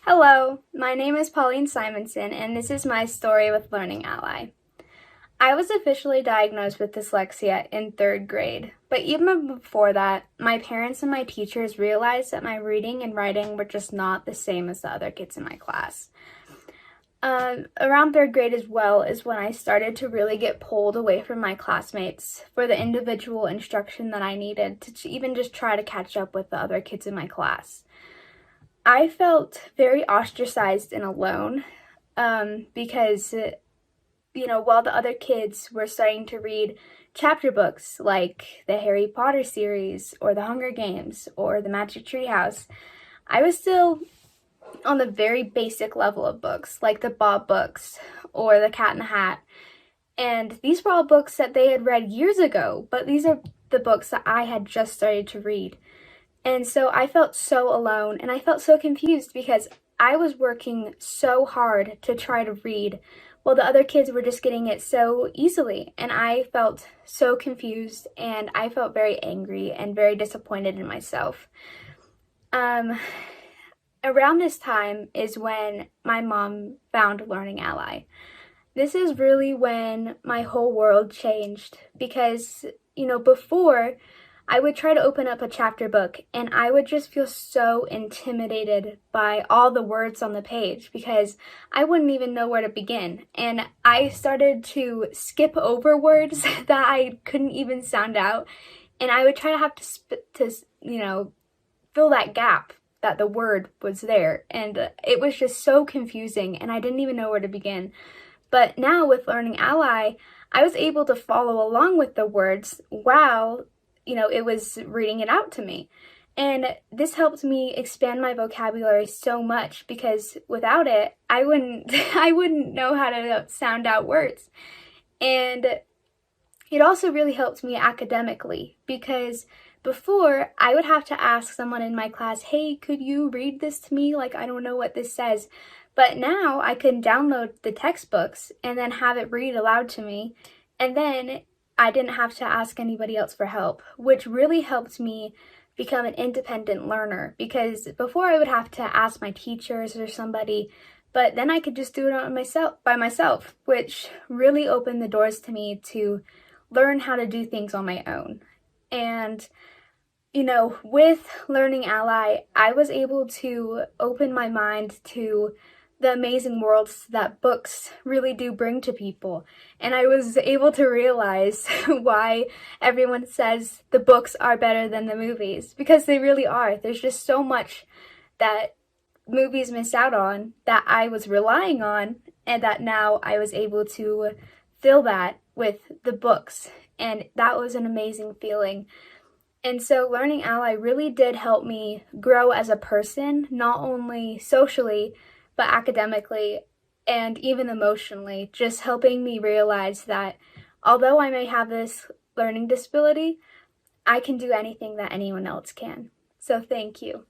Hello, my name is Pauline Simonson, and this is my story with Learning Ally. I was officially diagnosed with dyslexia in third grade, but even before that, my parents and my teachers realized that my reading and writing were just not the same as the other kids in my class. Around third grade as well is when I started to really get pulled away from my classmates for the individual instruction that I needed to even just try to catch up with the other kids in my class. I felt very ostracized and alone because, while the other kids were starting to read chapter books like the Harry Potter series or the Hunger Games or the Magic Tree House, I was still on the very basic level of books like the Bob books or the Cat in the Hat. And these were all books that they had read years ago, but these are the books that I had just started to read. And so I felt so alone and I felt so confused because I was working so hard to try to read while the other kids were just getting it so easily. And I felt so confused and I felt very angry and very disappointed in myself. Around this time is when my mom found Learning Ally. This is really when my whole world changed because, before I would try to open up a chapter book and I would just feel so intimidated by all the words on the page because I wouldn't even know where to begin. And I started to skip over words that I couldn't even sound out. And I would try to have to fill that gap that the word was there. And it was just so confusing and I didn't even know where to begin. But now with Learning Ally, I was able to follow along with the words while it was reading it out to me. And this helped me expand my vocabulary so much because without it, I wouldn't know how to sound out words. And it also really helped me academically because before I would have to ask someone in my class, hey, could you read this to me? Like, I don't know what this says. But now I can download the textbooks and then have it read aloud to me. And then I didn't have to ask anybody else for help, which really helped me become an independent learner because before I would have to ask my teachers or somebody, but then I could just do it by myself, which really opened the doors to me to learn how to do things on my own. And, with Learning Ally, I was able to open my mind to the amazing worlds that books really do bring to people. And I was able to realize why everyone says the books are better than the movies, because they really are. There's just so much that movies miss out on that I was relying on, and that now I was able to fill that with the books. And that was an amazing feeling. And so Learning Ally really did help me grow as a person, not only socially, but academically and even emotionally, just helping me realize that although I may have this learning disability, I can do anything that anyone else can. So thank you.